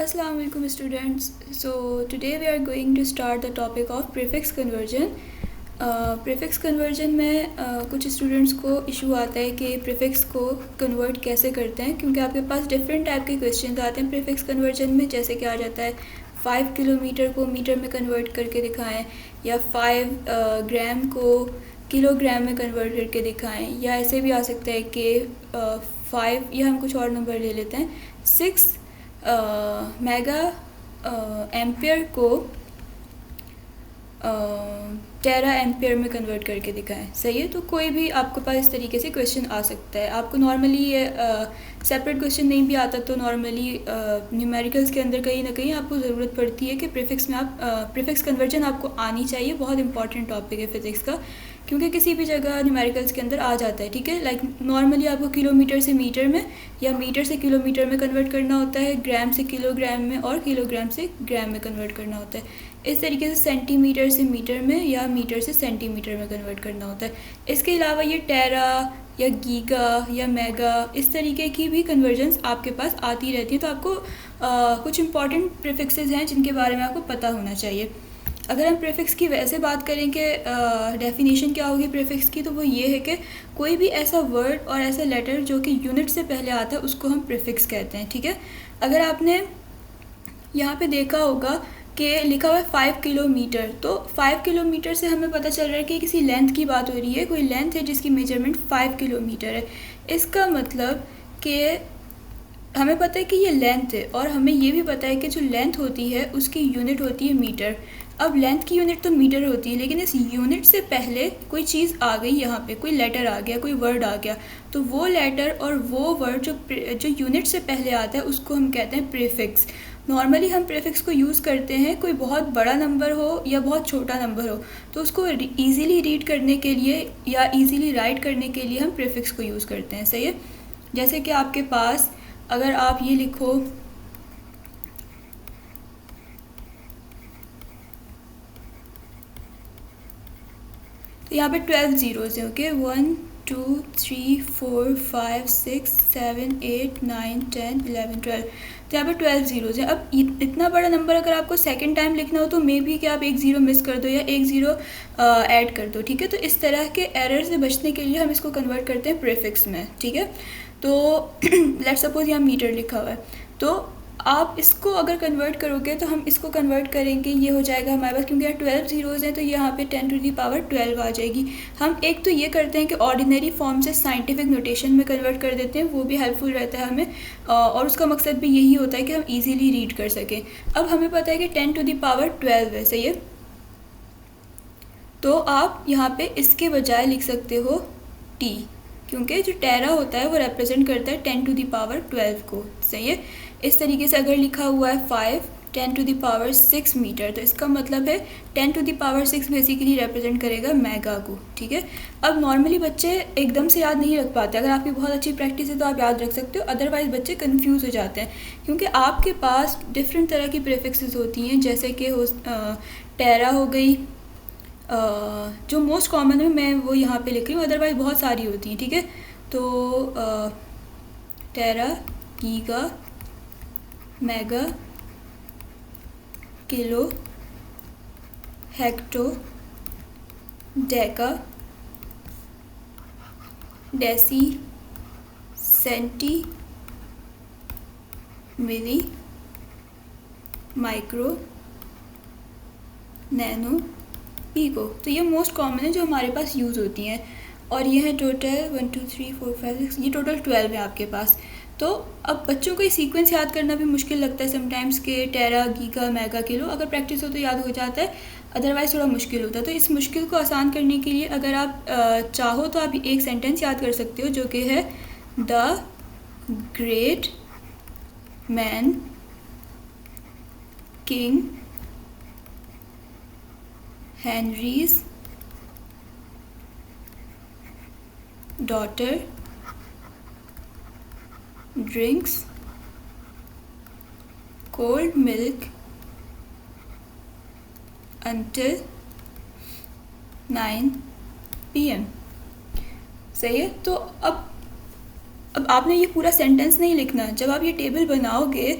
Assalamu alaikum students. So today we are going to start the topic of prefix conversion. Prefix conversion में कुछ students को issue आता है कि prefix को कन्वर्ट कैसे करते हैं, क्योंकि आपके पास डिफरेंट टाइप के क्वेश्चन आते हैं प्रीफिक्स कन्वर्जन में। जैसे कि आ जाता है 5 किलोमीटर को मीटर में कन्वर्ट करके दिखाएं, या 5 ग्राम को किलोग्राम में कन्वर्ट करके दिखाएं, या ऐसे भी आ सकता है कि 5 या हम कुछ और नंबर ले लेते हैं 6 मेगा एम्पियर को टेरा एम्पियर में कन्वर्ट करके दिखाएं। सही है। तो कोई भी आपके पास इस तरीके से क्वेश्चन आ सकता है। आपको नॉर्मली ये सेपरेट क्वेश्चन नहीं भी आता तो नॉर्मली न्यूमेरिकल्स के अंदर कहीं ना कहीं आपको ज़रूरत पड़ती है कि प्रीफिक्स में आप प्रीफिक्स कन्वर्जन आपको आनी चाहिए। बहुत इंपॉर्टेंट टॉपिक है फिज़िक्स का, क्योंकि किसी भी जगह न्यूमेरिकल्स के अंदर आ जाता है। ठीक है। लाइक नॉर्मली आपको किलोमीटर से मीटर में या मीटर से किलोमीटर में कन्वर्ट करना होता है, ग्राम से किलोग्राम में और किलोग्राम से ग्राम में कन्वर्ट करना होता है। इस तरीके से सेंटीमीटर से मीटर में या मीटर से सेंटीमीटर में कन्वर्ट करना होता है। इसके अलावा ये टेरा या गीगा या मेगा इस तरीके की भी कन्वर्जन्स आपके पास आती रहती है। तो आपको कुछ इंपॉर्टेंट प्रीफिक्सेस हैं जिनके बारे में आपको पता होना चाहिए। अगर हम प्रीफिक्स की वैसे बात करें कि डेफिनेशन क्या होगी प्रीफिक्स की, तो वो ये है कि कोई भी ऐसा वर्ड और ऐसा लेटर जो कि यूनिट से पहले आता है उसको हम प्रीफिक्स कहते हैं। ठीक है। अगर आपने यहाँ पे देखा होगा कि लिखा हुआ है 5 किलोमीटर, तो 5 किलोमीटर से हमें पता चल रहा है कि किसी लेंथ की बात हो रही है। कोई लेंथ है जिसकी मेजरमेंट 5 किलोमीटर है। इसका मतलब कि हमें पता है कि ये लेंथ है, और हमें ये भी पता है कि जो लेंथ होती है उसकी यूनिट होती है मीटर। अब लेंथ की यूनिट तो मीटर होती है, लेकिन इस यूनिट से पहले कोई चीज़ आ गई, यहाँ पे कोई लेटर आ गया, कोई वर्ड आ गया, तो वो लेटर और वो वर्ड जो यूनिट से पहले आता है उसको हम कहते हैं प्रीफिक्स। नॉर्मली हम प्रीफिक्स को यूज़ करते हैं कोई बहुत बड़ा नंबर हो या बहुत छोटा नंबर हो, तो उसको ईज़िली रीड करने के लिए या ईज़िली राइट करने के लिए हम प्रीफिक्स को यूज़ करते हैं। सही है। जैसे कि आपके पास अगर आप ये लिखो तो यहाँ पे 12 ज़ीरोज़ हैं। ओके, 1 2 3 4 5 6 7 8 9 10 11 12, तो यहाँ पे 12 ज़ीरोज़ हैं। अब इतना बड़ा नंबर अगर आपको सेकंड टाइम लिखना हो तो मे भी कि आप एक ज़ीरो मिस कर दो या एक ज़ीरो ऐड कर दो। ठीक है। तो इस तरह के एरर से बचने के लिए हम इसको कन्वर्ट करते हैं प्रीफिक्स में। ठीक है। तो लेट्स सपोज यहाँ मीटर लिखा हुआ है, तो आप इसको अगर कन्वर्ट करोगे तो हम इसको कन्वर्ट करेंगे, ये हो जाएगा हमारे पास, क्योंकि यहाँ 12 ज़ीरोज़ हैं तो यहाँ पे 10 टू दी पावर 12 आ जाएगी। हम एक तो ये करते हैं कि ऑर्डिनरी फॉर्म से साइंटिफिक नोटेशन में कन्वर्ट कर देते हैं, वो भी हेल्पफुल रहता है हमें, और उसका मकसद भी यही होता है कि हम ईजिली रीड कर सकें। अब हमें पता है कि 10 टू दी पावर 12 है। सही है। तो आप यहाँ पे इसके बजाय लिख सकते हो टी, क्योंकि जो टेरा होता है वो रिप्रेजेंट करता है 10 टू दी पावर 12 को। सही है। इस तरीके से अगर लिखा हुआ है 5 10 टू दी पावर 6 मीटर, तो इसका मतलब है 10 to the power 6 basically represent करेगा मेगा को। ठीक है। अब नॉर्मली बच्चे एकदम से याद नहीं रख पाते। अगर आपकी बहुत अच्छी प्रैक्टिस है तो आप याद रख सकते हो, अदरवाइज बच्चे कंफ्यूज हो जाते हैं, क्योंकि आपके पास डिफरेंट तरह की प्रीफिक्सेस होती हैं। जैसे कि टेरा हो गई, जो मोस्ट कॉमन है मैं वो यहाँ पे लिख रही हूँ, अदरवाइज बहुत सारी होती हैं। ठीक है। तो tera, giga, mega, kilo, hecto, deca, deci, centi, milli, micro, nano, pico. तो ये मोस्ट कॉमन है जो हमारे पास यूज़ होती हैं, और ये है टोटल 1 2 3 4 5 6, ये टोटल 12 है आपके पास। तो अब बच्चों को ये सीक्वेंस याद करना भी मुश्किल लगता है समटाइम्स के टेरा, गीगा, मेगा, किलो। अगर प्रैक्टिस हो तो याद हो जाता है, अदरवाइज़ थोड़ा मुश्किल होता है। तो इस मुश्किल को आसान करने के लिए अगर आप चाहो तो आप एक सेंटेंस याद कर सकते हो, जो कि है the great man king Henrys daughter drinks cold milk until 9 PM। सही है। तो अब आपने ये पूरा सेंटेंस नहीं लिखना। जब आप ये टेबल बनाओगे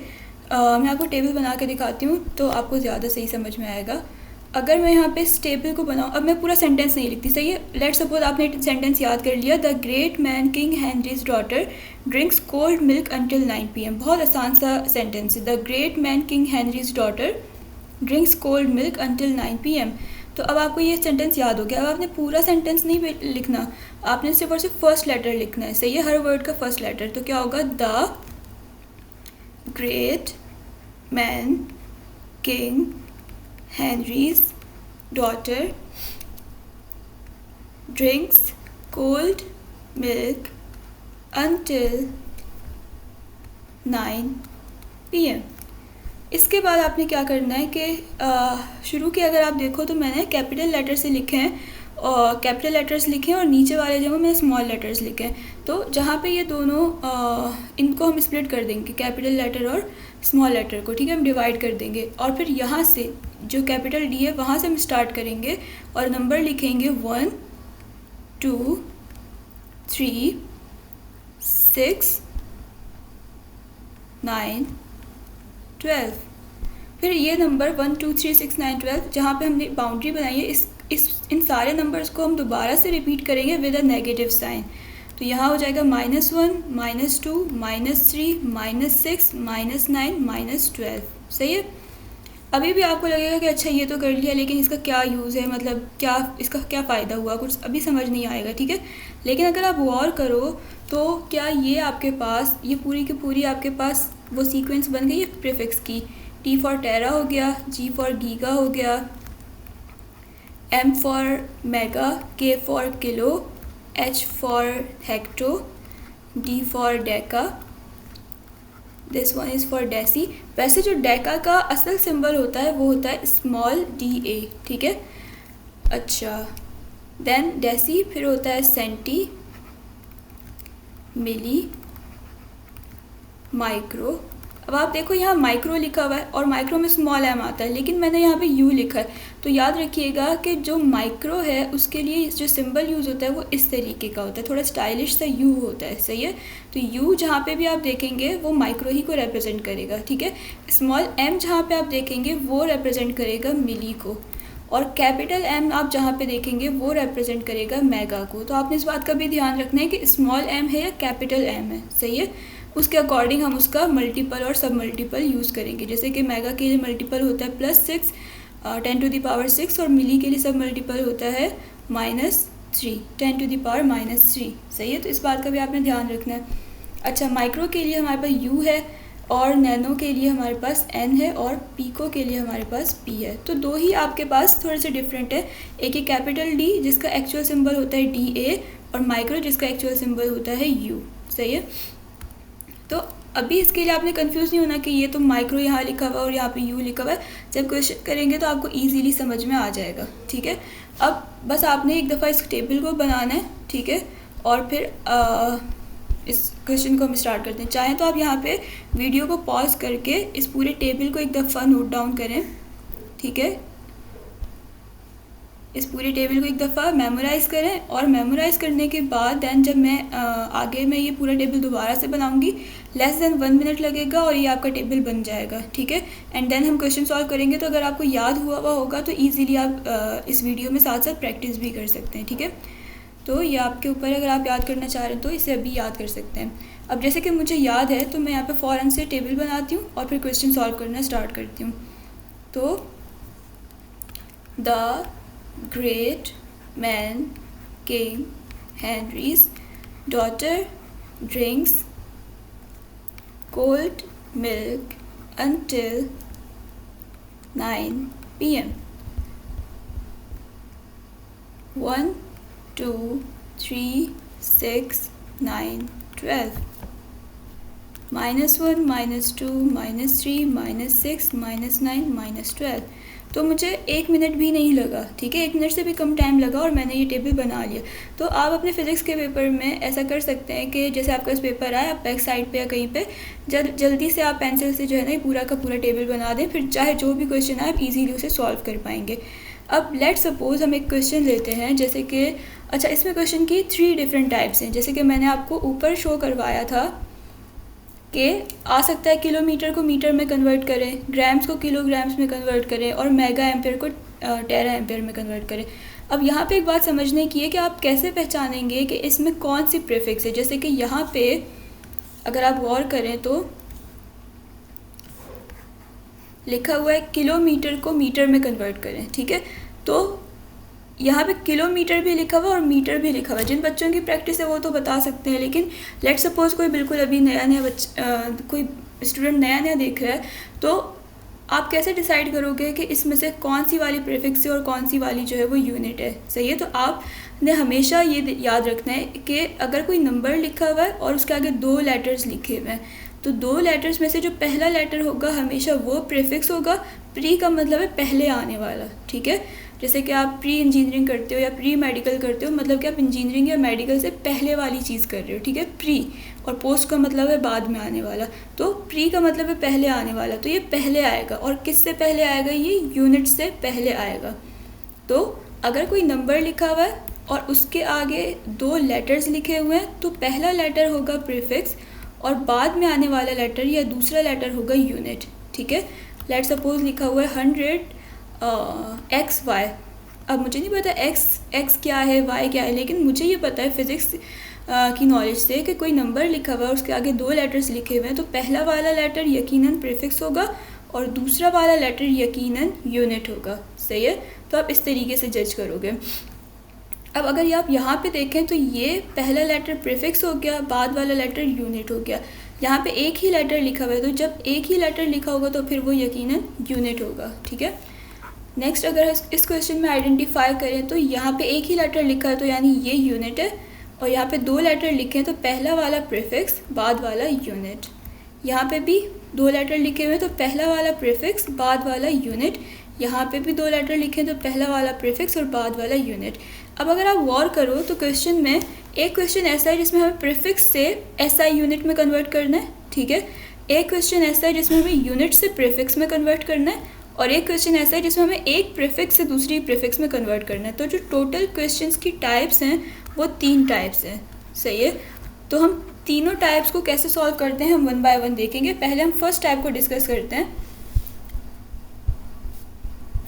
मैं आपको टेबल बना के दिखाती हूँ तो आपको ज़्यादा सही समझ में आएगा। अगर मैं यहाँ पे इस टेबल को बनाऊँ, अब मैं पूरा सेंटेंस नहीं लिखती, सही है। लेट्स सपोज आपने सेंटेंस याद कर लिया, the great man king Henrys daughter drinks cold milk until 9 PM। बहुत आसान सा सेंटेंस है, the great man king Henrys daughter drinks cold milk until 9 PM। तो अब आपको ये सेंटेंस याद हो गया। अब आपने पूरा सेंटेंस नहीं लिखना, आपने सिर्फ और सिर्फ फर्स्ट लेटर लिखना है, सही है, हर वर्ड का फर्स्ट लेटर। तो क्या होगा, the great man king Henry's daughter drinks cold milk until 9 PM। इसके बाद आपने क्या करना है कि शुरू के अगर आप देखो तो मैंने कैपिटल लेटर से लिखे हैं, और कैपिटल लेटर्स लिखे हैं, और नीचे वाले जो मैंने स्मॉल लेटर्स लिखे हैं। तो जहाँ पे ये दोनों इनको हम स्प्लिट कर देंगे, कैपिटल लेटर और स्मॉल लेटर को, ठीक है, हम डिवाइड कर देंगे। और फिर यहाँ से जो कैपिटल डी है वहाँ से हम स्टार्ट करेंगे और नंबर लिखेंगे 1 2 3 6 9 12। फिर ये नंबर 1 2 3 6 9 12 जहाँ पे हमने बाउंड्री बनाई है, इन सारे नंबर्स को हम दोबारा से रिपीट करेंगे विद अ नेगेटिव साइन। तो यहाँ हो जाएगा -1 -2 -3 -6 -9 -12, सही है। अभी भी आपको लगेगा कि अच्छा ये तो कर लिया, लेकिन इसका क्या यूज़ है, मतलब क्या इसका क्या फ़ायदा हुआ, कुछ अभी समझ नहीं आएगा, ठीक है। लेकिन अगर आप गौर करो तो क्या ये आपके पास, ये पूरी की पूरी आपके पास वो सीक्वेंस बन गई है प्रीफिक्स की। T फॉर टेरा हो गया, G फॉर गीगा हो गया, M for mega, K for kilo, H for hecto, D for deca, this one is for deci. वैसे जो डेका का असल सिंबल होता है वो होता है स्मॉल DA, ठीक है। अच्छा, देन डेसी फिर होता है सेंटी, मिली, माइक्रो। अब आप देखो यहाँ माइक्रो लिखा हुआ है और माइक्रो में स्मॉल m आता है, लेकिन मैंने यहाँ पे u लिखा है। तो याद रखिएगा कि जो माइक्रो है उसके लिए जो सिंबल यूज़ होता है वो इस तरीके का होता है, थोड़ा स्टाइलिश सा u होता है, सही है। तो u जहाँ पे भी आप देखेंगे वो माइक्रो ही को रिप्रेजेंट करेगा, ठीक है। स्मॉल m जहाँ पे आप देखेंगे वो रिप्रेजेंट करेगा मिली को, और कैपिटल M आप जहाँ पे देखेंगे वो रिप्रेजेंट करेगा मेगा को। तो आपने इस बात का भी ध्यान रखना है कि स्मॉल m है या कैपिटल M है, सही है। उसके अकॉर्डिंग हम उसका मल्टीपल और सब मल्टीपल यूज़ करेंगे। जैसे कि मेगा के लिए मल्टीपल होता है +6 10⁻⁶, और मिली के लिए सब मल्टीपल होता है -3 10⁻⁻3, सही है। तो इस बात का भी आपने ध्यान रखना है। अच्छा, माइक्रो के लिए हमारे पास U है, और नैनो के लिए हमारे पास N है, और पीको के लिए हमारे पास P है। तो दो ही आपके पास थोड़े से डिफरेंट है, एक ही कैपिटल D जिसका एक्चुअल सिंबल होता है DA, और माइक्रो जिसका एक्चुअल सिंबल होता है U, सही है। तो अभी इसके लिए आपने कंफ्यूज नहीं होना कि ये तो माइक्रो यहाँ लिखा हुआ है और यहाँ पे U लिखा हुआ है। जब क्वेश्चन करेंगे तो आपको इजीली समझ में आ जाएगा, ठीक है। अब बस आपने एक दफ़ा इस टेबल को बनाना है, ठीक है, और फिर इस क्वेश्चन को हम स्टार्ट करते हैं। चाहें तो आप यहाँ पे वीडियो को पॉज करके इस पूरे टेबल को एक दफ़ा नोट डाउन करें, ठीक है। इस पूरे टेबल को एक दफ़ा मेमोराइज़ करें, और मेमोराइज़ करने के बाद दैन जब मैं आगे मैं ये पूरा टेबल दोबारा से बनाऊंगी, लेस देन 1 मिनट लगेगा और ये आपका टेबल बन जाएगा, ठीक है। एंड देन हम क्वेश्चन सॉल्व करेंगे। तो अगर आपको याद हुआ होगा तो ईज़िली आप इस वीडियो में साथ साथ प्रैक्टिस भी कर सकते हैं, ठीक है। तो ये आपके ऊपर, अगर आप याद करना चाह रहे हैं तो इसे अभी याद कर सकते हैं। अब जैसे कि मुझे याद है तो मैं यहाँ पे फ़ौरन से टेबल बनाती हूँ और फिर क्वेश्चन सॉल्व करना स्टार्ट करती हूँ। तो the great man king Henrys daughter drinks cold milk until 9 PM. 1 2 3 6 9 12 -1 -2 -3 -6 -9 -12। तो मुझे 1 मिनट भी नहीं लगा, ठीक है, 1 मिनट से भी कम टाइम लगा और मैंने ये टेबल बना लिया। तो आप अपने फिज़िक्स के पेपर में ऐसा कर सकते हैं कि जैसे आपका इस पेपर आए, आप बैक साइड पे या कहीं पे जल्दी से आप पेंसिल से जो है ना पूरा का पूरा टेबल बना दें, फिर चाहे जो भी क्वेश्चन आए आप इजीली उसे सॉल्व कर पाएंगे। अब लेट सपोज हम एक क्वेश्चन लेते हैं, जैसे कि अच्छा इसमें क्वेश्चन की 3 डिफरेंट टाइप्स हैं। जैसे कि मैंने आपको ऊपर शो करवाया था कि आ सकता है किलोमीटर को मीटर में कन्वर्ट करें, ग्राम्स को किलोग्राम्स में कन्वर्ट करें और मेगा एम्पेयर को टेरा एम्पेयर में कन्वर्ट करें। अब यहाँ पे एक बात समझने की है कि आप कैसे पहचानेंगे कि इसमें कौन सी प्रीफिक्स है। जैसे कि यहाँ पे अगर आप गौर करें तो लिखा हुआ है किलोमीटर को मीटर में कन्वर्ट करें, ठीक है। तो यहाँ पे किलोमीटर भी लिखा हुआ और मीटर भी लिखा हुआ है। जिन बच्चों की प्रैक्टिस है वो तो बता सकते हैं, लेकिन लेट सपोज कोई बिल्कुल अभी नया कोई स्टूडेंट नया देख रहा है, तो आप कैसे डिसाइड करोगे कि इसमें से कौन सी वाली प्रीफिक्स है और कौन सी वाली जो है वो यूनिट है, सही है। तो आपने हमेशा ये याद रखना है कि अगर कोई नंबर लिखा हुआ है और उसके आगे 2 लेटर्स लिखे हुए हैं, तो 2 लेटर्स में से जो पहला लेटर होगा हमेशा वो प्रीफिक्स होगा। प्री का मतलब है पहले आने वाला, ठीक है। जैसे कि आप प्री इंजीनियरिंग करते हो या प्री मेडिकल करते हो, मतलब कि आप इंजीनियरिंग या मेडिकल से पहले वाली चीज़ कर रहे हो, ठीक है, प्री। और पोस्ट का मतलब है बाद में आने वाला, तो प्री का मतलब है पहले आने वाला, तो ये पहले आएगा। और किससे पहले आएगा? ये यूनिट से पहले आएगा। तो अगर कोई नंबर लिखा हुआ है और उसके आगे 2 लेटर्स लिखे हुए हैं, तो पहला लेटर होगा प्रीफिक्स और बाद में आने वाला लेटर या दूसरा लेटर होगा यूनिट, ठीक है। लेट सपोज लिखा हुआ है 100 XY। अब मुझे नहीं पता x क्या है, y क्या है, लेकिन मुझे ये पता है फिज़िक्स की नॉलेज से कि कोई नंबर लिखा हुआ है और उसके आगे 2 लेटर्स लिखे हुए हैं, तो पहला वाला लेटर यकीनन प्रीफिक्स होगा और दूसरा वाला लेटर यकीनन यूनिट होगा, सही है। तो आप इस तरीके से जज करोगे। अब अगर आप यहाँ पे देखें तो ये पहला लेटर प्रीफिक्स हो गया, बाद वाला लेटर यूनिट हो गया। यहाँ पे एक ही लेटर लिखा हुआ है, तो जब एक ही लेटर लिखा होगा तो फिर वो यकीनन यूनिट होगा, ठीक है। नेक्स्ट अगर इस क्वेश्चन में आइडेंटिफाई करें तो यहाँ पे एक ही लेटर लिखा है, तो यानी ये यूनिट है। और यहाँ पे 2 लेटर लिखे हैं, तो पहला वाला प्रीफिक्स बाद वाला यूनिट। यहाँ पे भी 2 लेटर लिखे हुए हैं, तो पहला वाला प्रीफिक्स बाद वाला यूनिट। यहाँ पे भी 2 लेटर लिखे हैं, तो पहला वाला प्रीफिक्स और बाद वाला यूनिट। अब अगर आप गौर करो तो क्वेश्चन में एक क्वेश्चन ऐसा है जिसमें हमें प्रीफिक्स से SI यूनिट में कन्वर्ट करना है, ठीक है। एक क्वेश्चन ऐसा है जिसमें हमें यूनिट से प्रीफिक्स में कन्वर्ट करना है और एक क्वेश्चन ऐसा है जिसमें हमें एक प्रीफिक्स से दूसरी प्रीफिक्स में कन्वर्ट करना है। तो जो टोटल क्वेश्चंस की टाइप्स हैं वो 3 टाइप्स हैं, सही है। तो हम तीनों टाइप्स को कैसे सॉल्व करते हैं हम 1 बाय 1 देखेंगे। पहले हम फर्स्ट टाइप को डिस्कस करते हैं।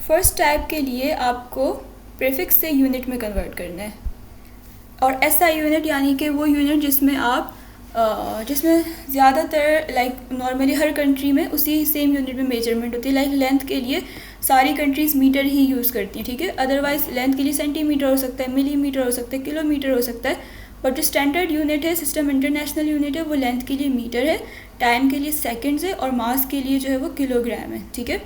फर्स्ट टाइप के लिए आपको प्रीफिक्स से यूनिट में कन्वर्ट करना है और SI यूनिट यानी कि वो यूनिट जिसमें आप जिसमें ज़्यादातर नॉर्मली हर कंट्री में उसी सेम यूनिट में मेजरमेंट होती है। लेंथ के लिए सारी कंट्रीज़ मीटर ही यूज़ करती हैं, ठीक है। अदरवाइज़ लेंथ के लिए सेंटीमीटर हो सकता है, मिलीमीटर हो सकता है, किलोमीटर हो सकता है। बट जो स्टैंडर्ड यूनिट है, सिस्टम इंटरनेशनल यूनिट है, वो लेंथ के लिए मीटर है, टाइम के लिए सेकेंड्स है और मास के लिए जो है वो किलोग्राम है, ठीक है।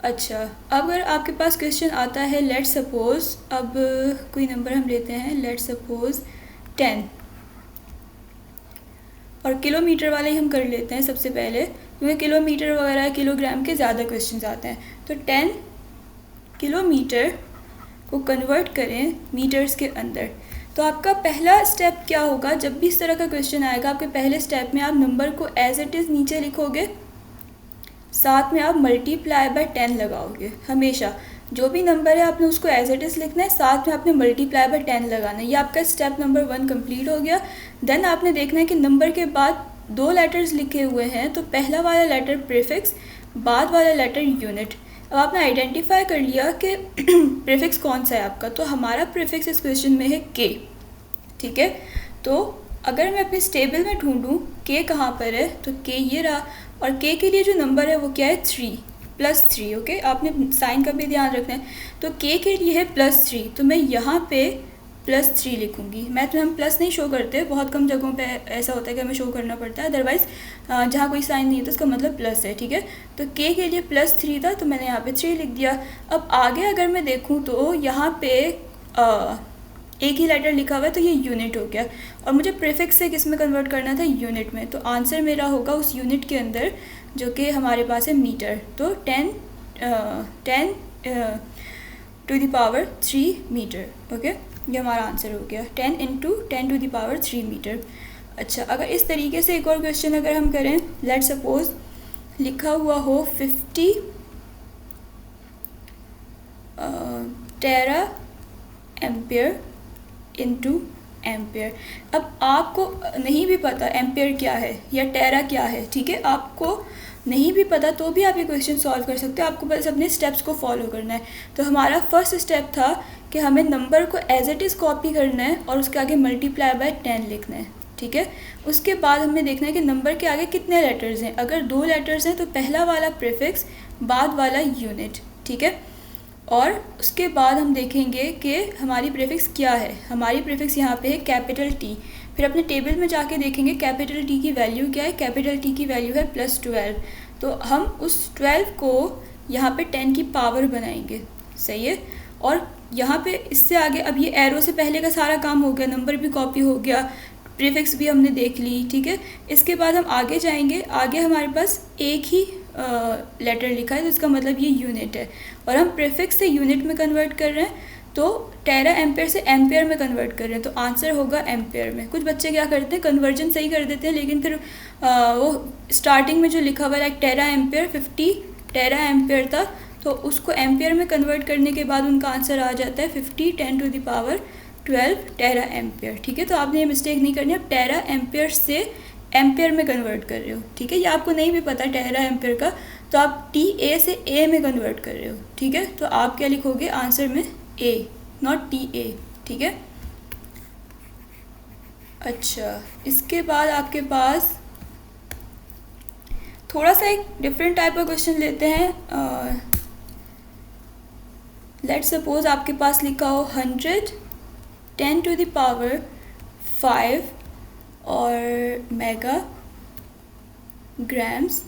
अच्छा, अगर आपके पास क्वेश्चन आता है लेट सपोज, अब कोई नंबर हम लेते हैं, लेट सपोज 10 और किलोमीटर वाले ही हम कर लेते हैं सबसे पहले, क्योंकि किलोमीटर वगैरह किलोग्राम के ज़्यादा क्वेश्चंस आते हैं। तो 10 किलोमीटर को कन्वर्ट करें मीटर्स के अंदर। तो आपका पहला स्टेप क्या होगा? जब भी इस तरह का क्वेश्चन आएगा, आपके पहले स्टेप में आप नंबर को एज इट इज़ नीचे लिखोगे, साथ में आप मल्टीप्लाई बाय 10 लगाओगे। हमेशा जो भी नंबर है आपने उसको एज इट इज़ लिखना है, साथ में आपने मल्टीप्लाई बाय 10 लगाना है। ये आपका स्टेप नंबर 1 कंप्लीट हो गया। देन आपने देखना है कि नंबर के बाद 2 लेटर्स लिखे हुए हैं, तो पहला वाला लेटर प्रीफिक्स, बाद वाला लेटर यूनिट। अब आपने आइडेंटिफाई कर लिया कि प्रीफिक्स कौन सा है आपका, तो हमारा प्रीफिक्स इस क्वेश्चन में है के, ठीक है। तो अगर मैं अपने टेबल में ढूंढूं के कहाँ पर है, तो के ये रहा और के के लिए जो नंबर है वो क्या है? 3 +3, ओके। आपने साइन का भी ध्यान रखना है। तो के के लिए है +3, तो मैं यहाँ पे +3 लिखूँगी। मैथ में हम प्लस नहीं शो करते, बहुत कम जगहों पे ऐसा होता है कि हमें शो करना पड़ता है, अदरवाइज़ जहाँ कोई साइन नहीं है तो उसका मतलब प्लस है, ठीक है। तो के के लिए +3 था, तो मैंने यहाँ पे 3 लिख दिया। अब आगे अगर मैं देखूँ तो यहाँ पे एक ही लेटर लिखा हुआ है, तो ये यूनिट हो गया और मुझे प्रीफिक्स से किस में कन्वर्ट करना था? यूनिट में। तो आंसर मेरा होगा उस यूनिट के अंदर जो कि हमारे पास है मीटर। तो 10 to the power 3 metre, okay. ये हमारा आंसर हो गया, 10 × 10 टू द पावर 3 मीटर। अच्छा, अगर इस तरीके से एक और क्वेश्चन अगर हम करें, लेट सपोज लिखा हुआ हो 50 टेरा एम्पियर इंटू एम्पेयर। अब आपको नहीं भी पता एम्पेयर क्या है या टेरा क्या है, ठीक है, आपको नहीं भी पता तो भी आप ये क्वेश्चन सॉल्व कर सकते हो, आपको बस अपने स्टेप्स को फॉलो करना है। तो हमारा फर्स्ट स्टेप था कि हमें नंबर को एज इट इज़ कॉपी करना है और उसके आगे मल्टीप्लाई बाय 10 लिखना है, ठीक है। उसके बाद हमें देखना है कि नंबर के आगे कितने लेटर्स हैं। अगर 2 लेटर्स हैं तो पहला वाला प्रीफिक्स, बाद वाला यूनिट, ठीक है। और उसके बाद हम देखेंगे कि हमारी प्रीफिक्स क्या है। हमारी प्रीफिक्स यहाँ पे है कैपिटल टी। फिर अपने टेबल में जाके देखेंगे कैपिटल टी की वैल्यू क्या है। कैपिटल टी की वैल्यू है +12, तो हम उस 12 को यहाँ पे 10 की पावर बनाएंगे, सही है। और यहाँ पे इससे आगे, अब ये एरो से पहले का सारा काम हो गया, नंबर भी कॉपी हो गया, प्रीफिक्स भी हमने देख ली, ठीक है। इसके बाद हम आगे जाएंगे, आगे हमारे पास एक ही लेटर लिखा है तो इसका मतलब ये यूनिट है, और हम प्रीफिक्स से यूनिट में कन्वर्ट कर रहे हैं, तो टेरा एम्पेयर से एम्पेयर में कन्वर्ट कर रहे हैं, तो आंसर होगा एम्पेयर में। कुछ बच्चे क्या करते हैं, कन्वर्जन सही कर देते हैं, लेकिन फिर वो स्टार्टिंग में जो लिखा हुआ है लाइक टेरा एम्पेयर 50 टेरा एम्पेयर था, तो उसको एम्पेयर में कन्वर्ट करने के बाद उनका आंसर आ जाता है 50 10⁻12 टेरा एम्पेयर, ठीक है। तो आपने ये मिस्टेक नहीं करनी, आप टेरा एम्पेयर से एम्पेयर में कन्वर्ट कर रहे हो, ठीक है। ये आपको नहीं भी पता टेरा एम्पेयर का, तो आप TA से A में कन्वर्ट कर रहे हो, ठीक है। तो आप क्या लिखोगे आंसर में A, नॉट TA, ठीक है। अच्छा, इसके बाद आपके पास थोड़ा सा एक डिफरेंट टाइप का क्वेश्चन लेते हैं। लेट्स सपोज आपके पास लिखा हो 100 10⁵ और mega grams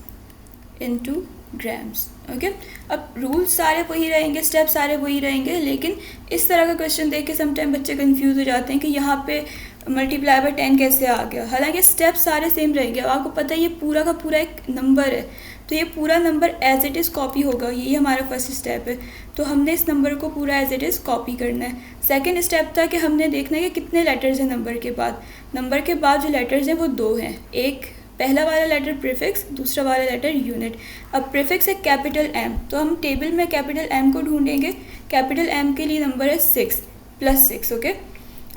into grams, okay. अब रूल्स सारे वही रहेंगे, स्टेप सारे वही रहेंगे, लेकिन इस तरह का क्वेश्चन देख के समटाइम बच्चे कंफ्यूज हो जाते हैं कि यहाँ पे मल्टीप्लाई बाय 10 कैसे आ गया। हालांकि स्टेप सारे सेम रहेंगे। अब आपको पता है ये पूरा का पूरा एक नंबर है, तो ये पूरा number as it is copy होगा, यही हमारा फर्स्ट स्टेप है। तो हमने इस नंबर को पूरा एज इट इज़ कॉपी करना है। सेकंड स्टेप था कि हमने देखना है कि कितने लेटर्स हैं नंबर के बाद। नंबर के बाद जो लेटर्स हैं वो 2 हैं, एक पहला वाला लेटर प्रीफिक्स, दूसरा वाला लेटर यूनिट। अब प्रीफिक्स है कैपिटल M, तो हम टेबल में कैपिटल M को ढूंढेंगे। कैपिटल M के लिए नंबर है 6 +6, ओके।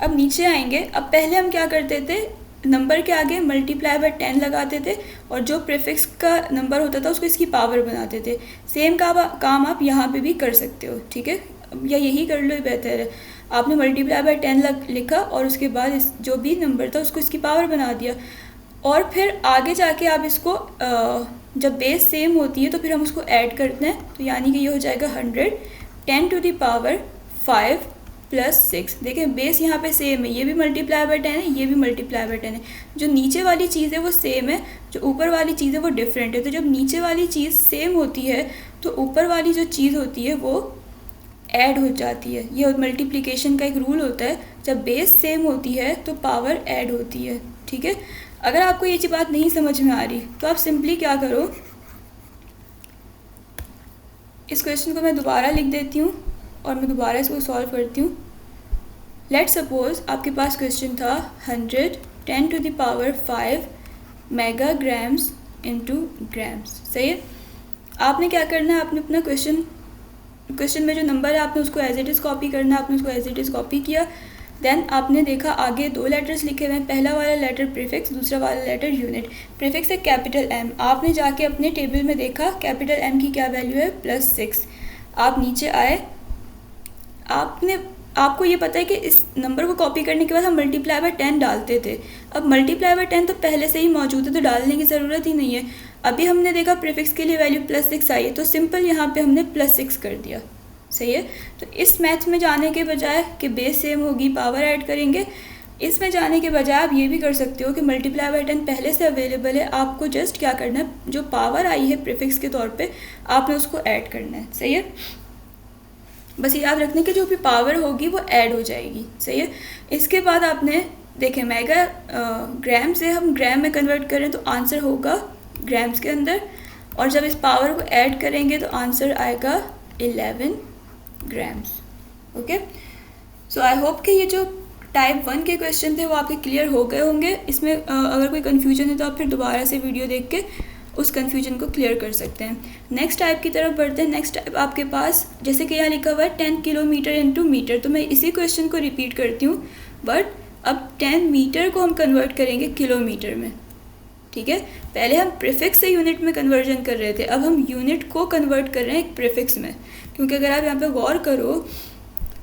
अब नीचे आएंगे। अब पहले हम क्या करते थे, नंबर के आगे मल्टीप्लाई बाय 10 लगाते थे, और जो प्रीफिक्स का नंबर होता था उसको इसकी पावर बनाते थे। सेम काम आप यहाँ पे भी कर सकते हो, ठीक है, या यही कर लो, बेहतर है। आपने मल्टीप्लाई बाय 10 लिखा और उसके बाद इस जो भी नंबर था उसको इसकी पावर बना दिया, और फिर आगे जाके आप इसको जब बेस सेम होती है तो फिर हम उसको ऐड करते हैं, तो यानी कि ये हो जाएगा 100 10⁵ +6। देखें बेस यहाँ पे सेम है, ये भी मल्टीप्लाई बाय 10 है, ये भी मल्टीप्लाई बाय 10 है। जो नीचे वाली चीज़ है वो सेम है, जो ऊपर वाली चीज़ है वो डिफरेंट है। तो जब नीचे वाली चीज़ सेम होती है तो ऊपर वाली जो चीज़ होती है वो ऐड हो जाती है। ये मल्टीप्लिकेशन का एक रूल होता है, जब बेस सेम होती है तो पावर ऐड होती है, ठीक है। अगर आपको ये बात नहीं समझ में आ रही तो आप सिंपली क्या करो, इस क्वेश्चन को मैं दोबारा लिख देती हूँ और मैं दोबारा इसको सॉल्व करती हूँ। लेट्स सपोज आपके पास क्वेश्चन था 100 10⁵ मेगा ग्राम्स इनटू ग्राम्स, सही है। आपने क्या करना है, आपने अपना क्वेश्चन में जो नंबर है आपने उसको एज इट इज़ कॉपी करना है। आपने उसको एज इट इज़ कॉपी किया, देन आपने देखा आगे 2 लेटर्स लिखे हुए हैं, पहला वाला लेटर प्रीफिक्स, दूसरा वाला लेटर यूनिट। प्रीफिक्स है कैपिटल M, आपने जाके अपने टेबल में देखा कैपिटल M की क्या वैल्यू है +6। आप नीचे आए, आपको ये पता है कि इस नंबर को कॉपी करने के बाद हम मल्टीप्लाई बाय 10 डालते थे। अब मल्टीप्लाई बाय 10 तो पहले से ही मौजूद है, तो डालने की ज़रूरत ही नहीं है। अभी हमने देखा प्रीफिक्स के लिए वैल्यू +6 आई है, तो सिंपल यहाँ पे हमने +6 कर दिया, सही है। तो इस मैथ में जाने के बजाय कि बेस सेम होगी पावर ऐड करेंगे, इसमें जाने के बजाय आप ये भी कर सकते हो कि मल्टीप्लाई बाय 10 पहले से अवेलेबल है, आपको जस्ट क्या करना है, जो पावर आई है प्रीफिक्स के तौर पे आपने उसको ऐड करना है, सही है। बस याद रखने की जो भी पावर होगी वो ऐड हो जाएगी, सही है। इसके बाद आपने देखें मेगा ग्राम से हम ग्राम में कन्वर्ट करें तो आंसर होगा ग्राम्स के अंदर, और जब इस पावर को ऐड करेंगे तो आंसर आएगा 11 ग्राम्स, ओके। सो आई होप कि ये जो टाइप 1 के क्वेश्चन थे वो आपके क्लियर हो गए होंगे। इसमें अगर कोई कन्फ्यूजन है तो आप फिर दोबारा से वीडियो देख के उस कन्फ्यूजन को क्लियर कर सकते हैं। नेक्स्ट टाइप की तरफ बढ़ते हैं। नेक्स्ट टाइप आपके पास जैसे कि यहाँ लिखा हुआ है 10 किलोमीटर × मीटर, तो मैं इसी क्वेश्चन को रिपीट करती हूँ, बट अब 10 मीटर को हम कन्वर्ट करेंगे किलोमीटर में, ठीक है। पहले हम प्रीफिक्स से यूनिट में कन्वर्जन कर रहे थे, अब हम यूनिट को कन्वर्ट कर रहे हैं एक प्रीफिक्स में, क्योंकि अगर आप यहाँ पे गौर करो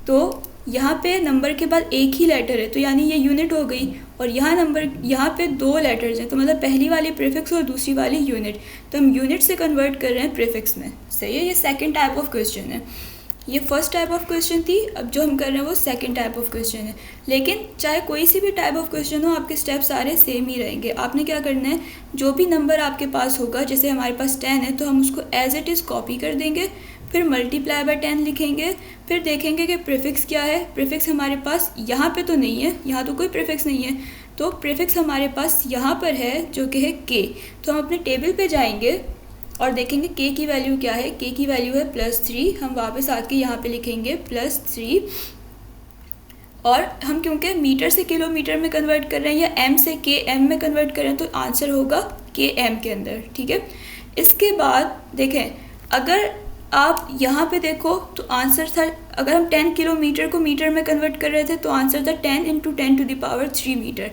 तो यहाँ पे नंबर के बाद एक ही लेटर है, तो यानी ये यूनिट हो गई, और यहाँ पे 2 लेटर्स हैं, तो मतलब पहली वाली प्रीफिक्स और दूसरी वाली यूनिट, तो हम यूनिट से कन्वर्ट कर रहे हैं प्रीफिक्स में, सही है। ये सेकंड टाइप ऑफ क्वेश्चन है, ये फर्स्ट टाइप ऑफ क्वेश्चन थी, अब जो हम कर रहे हैं वो सेकंड टाइप ऑफ क्वेश्चन है। लेकिन चाहे कोई सी भी टाइप ऑफ क्वेश्चन हो, आपके स्टेप सारे सेम ही रहेंगे। आपने क्या करना है, जो भी नंबर आपके पास होगा, जैसे हमारे पास 10 है तो हम उसको एज इट इज़ कॉपी कर देंगे, फिर मल्टीप्लाई बाय 10 लिखेंगे, फिर देखेंगे कि प्रीफिक्स क्या है। प्रीफिक्स हमारे पास यहाँ पे तो नहीं है, यहाँ तो कोई प्रीफिक्स नहीं है, तो प्रीफिक्स हमारे पास यहाँ पर है जो कि है के। तो हम अपने टेबल पे जाएंगे और देखेंगे के की वैल्यू क्या है। के की वैल्यू है +3, हम वापस आके यहाँ पे लिखेंगे +3, और हम क्योंकि मीटर से किलोमीटर में कन्वर्ट कर रहे हैं या एम से के एम में कन्वर्ट कर रहे हैं, तो आंसर होगा के एम के अंदर, ठीक है। इसके बाद देखें, अगर आप यहाँ पे देखो तो आंसर था, अगर हम 10 किलोमीटर को मीटर में कन्वर्ट कर रहे थे तो आंसर था 10 × 10⁻³ मीटर।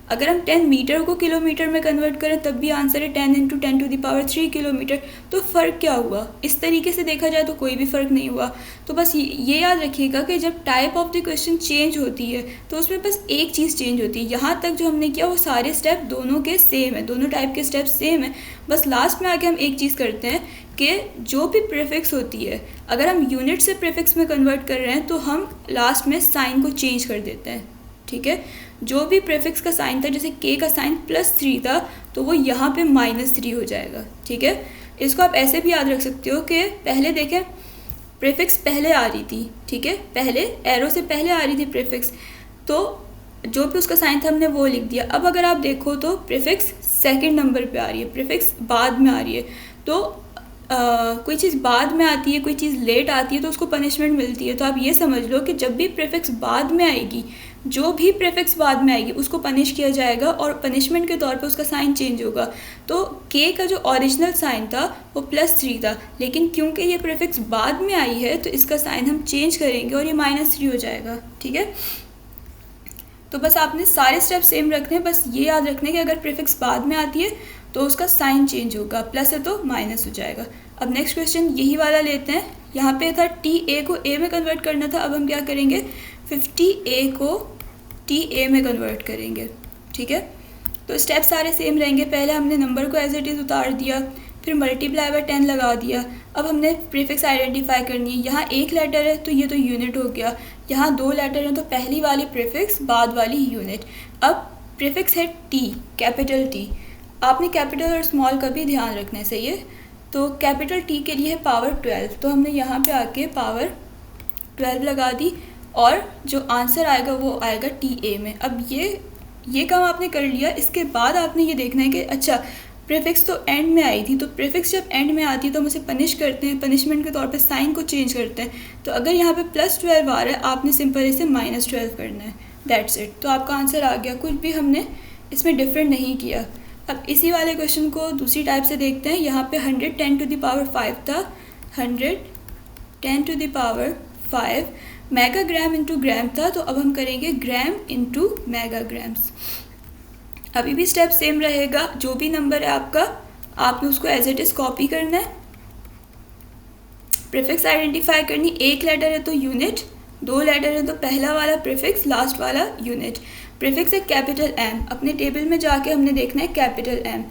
अगर हम 10 मीटर को किलोमीटर में कन्वर्ट करें तब भी आंसर है 10 × 10⁻³ किलोमीटर। तो फ़र्क क्या हुआ? इस तरीके से देखा जाए तो कोई भी फ़र्क नहीं हुआ। तो बस ये याद रखिएगा कि जब type of the question change होती है तो उसमें बस एक चीज़ चेंज होती है। यहाँ तक जो हमने किया वो सारे स्टेप दोनों के सेम है, दोनों टाइप के स्टेप सेम है। बस लास्ट में आके हम एक चीज़ करते हैं कि जो भी प्रीफिक्स होती है, अगर हम यूनिट से प्रीफिक्स में कन्वर्ट कर रहे हैं तो हम लास्ट में साइन को चेंज कर देते हैं, ठीक है। जो भी प्रीफिक्स का साइन था, जैसे के का साइन +3 था तो वो यहाँ पे -3 हो जाएगा, ठीक है। इसको आप ऐसे भी याद रख सकते हो कि पहले देखें प्रीफिक्स पहले आ रही थी, ठीक है, पहले एरो से पहले आ रही थी प्रीफिक्स, तो जो भी उसका साइन था हमने वो लिख दिया। अब अगर आप देखो तो प्रीफिक्स सेकंड नंबर पे आ रही है, प्रीफिक्स बाद में आ रही है। तो कोई चीज़ बाद में आती है, कोई चीज़ लेट आती है तो उसको पनिशमेंट मिलती है। तो आप ये समझ लो कि जब भी प्रीफिक्स बाद में आएगी, जो भी प्रीफिक्स बाद में आएगी उसको पनिश किया जाएगा और पनिशमेंट के तौर पे उसका साइन चेंज होगा। तो के का जो ओरिजिनल साइन था वो +3 था, लेकिन क्योंकि ये प्रीफिक्स बाद में आई है तो इसका साइन हम चेंज करेंगे और ये -3 हो जाएगा, ठीक है। तो बस आपने सारे स्टेप सेम रखने हैं, बस ये याद रखने कि अगर प्रीफिक्स बाद में आती है तो उसका साइन चेंज होगा, प्लस है तो माइनस हो जाएगा। अब नेक्स्ट क्वेश्चन यही वाला लेते हैं। यहाँ पे था TA को A में कन्वर्ट करना था, अब हम क्या करेंगे 50A को TA में कन्वर्ट करेंगे, ठीक है। तो स्टेप सारे सेम रहेंगे। पहले हमने नंबर को एज इट इज़ उतार दिया, फिर मल्टीप्लाई बाय 10 लगा दिया। अब हमने प्रीफिक्स आइडेंटिफाई करनी है। यहाँ एक लेटर है तो ये तो यूनिट हो गया, यहाँ 2 लेटर हैं तो पहली वाली प्रीफिक्स बाद वाली यूनिट। अब प्रीफिक्स है T, कैपिटल T। आपने कैपिटल और स्मॉल का भी ध्यान रखना है, सही है। तो कैपिटल T के लिए है पावर 12, तो हमने यहाँ पे आके पावर 12 लगा दी और जो आंसर आएगा वो आएगा TA में। अब ये काम आपने कर लिया। इसके बाद आपने ये देखना है कि अच्छा प्रीफिक्स तो एंड में आई थी, तो प्रीफिक्स जब एंड में आती है तो हम उसे पनिश करते हैं, पनिशमेंट के तौर पे साइन को चेंज करते हैं। तो अगर यहाँ पे +12 आ रहा है, आपने सिंपल इसे -12 करना है, दैट्स इट। तो आपका आंसर आ गया, कुछ भी हमने इसमें डिफरेंट नहीं किया। अब इसी वाले क्वेश्चन को दूसरी टाइप से देखते हैं। यहाँ पे 110⁵ था, 110⁵ मेगाग्राम इंटू ग्राम था, तो अब हम करेंगे ग्राम इंटू मेगाग्राम्स। अभी भी स्टेप सेम रहेगा। जो भी नंबर है आपका, आपने उसको एज इट इज़ कॉपी करना है, प्रीफिक्स आइडेंटिफाई करनी। एक लेटर है तो यूनिट, 2 लेटर है तो पहला वाला प्रीफिक्स, लास्ट वाला यूनिट। प्रीफिक्स है कैपिटल M, अपने टेबल में जाके हमने देखना है कैपिटल M।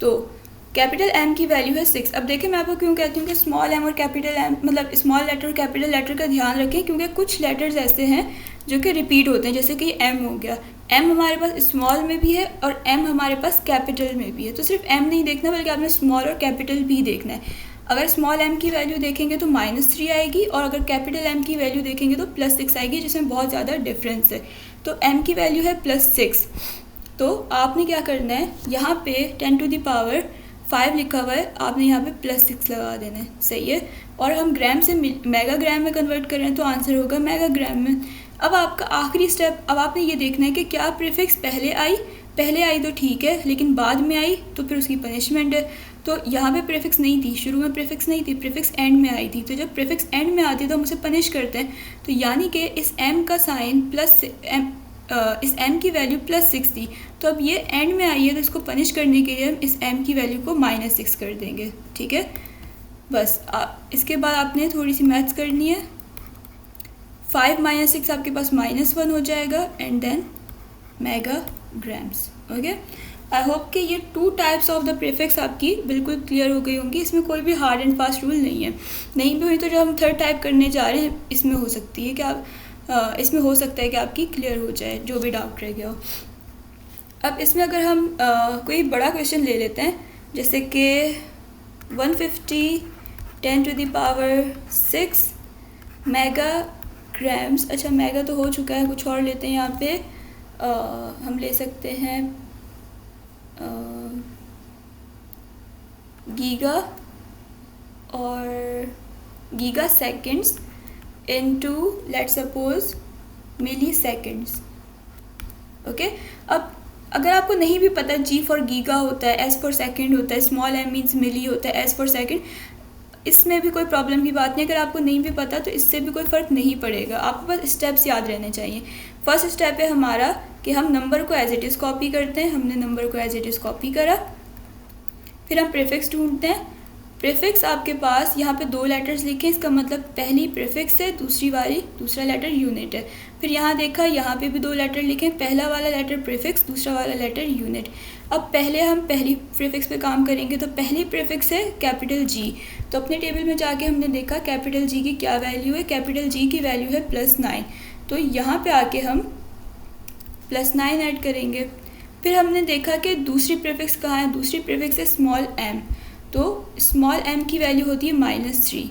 तो कैपिटल M की वैल्यू है 6। अब देखें मैं आपको क्यों कहती हूँ कि स्मॉल m और कैपिटल M, मतलब स्मॉल लेटर और कैपिटल लेटर का ध्यान रखें, क्योंकि कुछ लेटर्स ऐसे हैं जो कि रिपीट होते हैं। जैसे कि M हो गया, M हमारे पास स्मॉल में भी है और M हमारे पास कैपिटल में भी है। तो सिर्फ M नहीं देखना बल्कि आपने स्मॉल और कैपिटल भी देखना है। अगर स्मॉल m की वैल्यू देखेंगे तो -3 आएगी और अगर कैपिटल M की वैल्यू देखेंगे तो +6 आएगी, जिसमें बहुत ज़्यादा डिफरेंस है। तो m की वैल्यू है +6। तो आपने क्या करना है, यहाँ पे 10⁵ लिखा हुआ है, आपने यहाँ पे +6 लगा देना है, सही है। और हम ग्राम से मेगाग्राम में कन्वर्ट कर रहे हैं तो आंसर होगा मेगाग्राम में। अब आपका आखिरी स्टेप, अब आपने ये देखना है कि क्या प्रीफिक्स पहले आई तो ठीक है, लेकिन बाद में आई तो फिर उसकी पनिशमेंट है। तो यहाँ पे प्रीफिक्स नहीं थी, शुरू में प्रीफिक्स नहीं थी, प्रीफिक्स एंड में आई थी। तो जब प्रीफिक्स एंड में आती है तो हम उसे पनिश करते हैं। तो यानी कि इस m का साइन इस m की वैल्यू +6 थी, तो अब ये एंड में आई है, तो इसको पनिश करने के लिए हम इस m की वैल्यू को -6 कर देंगे, ठीक है। बस इसके बाद आपने थोड़ी सी मैथ्स करनी है। 5 - 6 आपके पास -1 हो जाएगा and then mega grams. Okay, I hope कि ये 2 टाइप्स ऑफ द प्रीफिक्स आपकी बिल्कुल क्लियर हो गई होंगी। इसमें कोई भी हार्ड एंड फास्ट रूल नहीं है, नहीं भी हुई तो जो हम थर्ड टाइप करने जा रहे हैं इसमें हो सकती है कि आप इसमें हो सकता है कि आपकी क्लियर हो जाए जो भी डाउट रह गया हो। अब इसमें अगर हम कोई बड़ा क्वेश्चन ले लेते हैं, जैसे कि 150 10⁻6 मेगा ग्राम्स। अच्छा, मेगा तो हो चुका है, कुछ और लेते हैं यहाँ पे। हम ले सकते हैं गीगा और giga seconds into let's suppose milliseconds. Okay, अब अगर आपको नहीं भी पता जी फॉर गीगा होता है, एस फॉर सेकेंड होता है, स्मॉल एम मीन्स मिली होता है, एस फॉर सेकेंड, इसमें भी कोई प्रॉब्लम की बात नहीं। अगर आपको नहीं भी पता तो इससे भी कोई फ़र्क नहीं पड़ेगा, आपको बस स्टेप्स याद रहने चाहिए। फर्स्ट स्टेप है हमारा कि हम नंबर को एज इट इज़ कॉपी करते हैं। हमने नंबर को एज इट इज़ कॉपी करा, फिर हम प्रीफिक्स ढूंढते हैं। प्रीफिक्स आपके पास यहाँ पे 2 लेटर्स लिखे, इसका मतलब पहली प्रीफिक्स है, दूसरा लेटर यूनिट है। फिर यहाँ देखा, यहाँ पे भी 2 लेटर लिखे, पहला वाला लेटर प्रीफिक्स, दूसरा वाला लेटर यूनिट। अब पहले हम पहली प्रीफिक्स पे काम करेंगे, तो पहली प्रीफिक्स है कैपिटल जी। तो अपने टेबल में जाके हमने देखा कैपिटल जी की क्या वैल्यू है, कैपिटल जी की वैल्यू है +9। तो यहाँ पे आके हम +9 ऐड करेंगे। फिर हमने देखा कि दूसरी प्रीफिक्स कहाँ है, दूसरी प्रीफिक्स है स्मॉल m, तो स्मॉल m की वैल्यू होती है -3।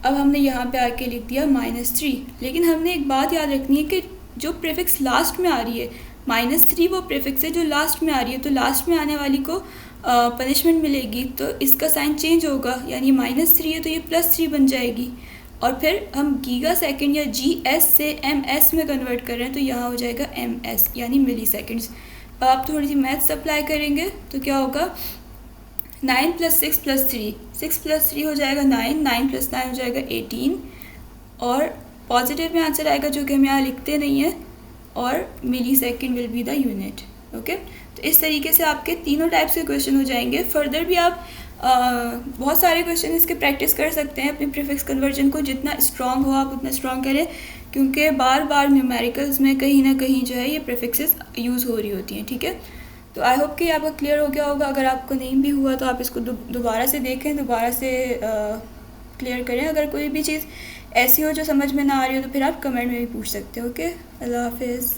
अब हमने यहाँ पे आके लिख दिया -3, लेकिन हमने एक बात याद रखनी है कि जो प्रीफिक्स लास्ट में आ रही है, -3 वो प्रीफिक्स है जो लास्ट में आ रही है, तो लास्ट में आने वाली को पनिशमेंट मिलेगी, तो इसका साइन चेंज होगा, यानी -3 है तो ये +3 बन जाएगी। और फिर हम गीगा सेकेंड या GS से MS में कन्वर्ट कर रहे हैं, तो यहाँ हो जाएगा MS यानी मिली सेकेंड्स। अब आप थोड़ी सी मैथ्स अप्लाई करेंगे तो क्या होगा, 9 + 6 + 3, 6 + 3 हो जाएगा 9, 9 + 9 हो जाएगा 18, और पॉजिटिव में आंसर आएगा जो कि हम यहाँ लिखते नहीं है, और millisecond will be the unit. Okay, तो इस तरीके से आपके तीनों टाइप्स के क्वेश्चन हो जाएंगे। फर्दर भी आप बहुत सारे क्वेश्चन इसके प्रैक्टिस कर सकते हैं। अपने प्रीफिक्स कन्वर्जन को जितना स्ट्रॉन्ग हो आप उतना स्ट्रॉन्ग करें, क्योंकि बार बार न्यूमेरिकल्स में कहीं ना कहीं जो है ये प्रीफिक्सेस यूज़ हो रही होती हैं, ठीक है। तो आई होप कि आपका क्लियर हो गया होगा। अगर आपको नहीं भी हुआ तो आप इसको दोबारा से देखें, दोबारा से क्लियर करें। अगर कोई भी चीज़ ऐसी हो जो समझ में ना आ रही हो तो फिर आप कमेंट में भी पूछ सकते हो। ओके, अल्लाह हाफिज़।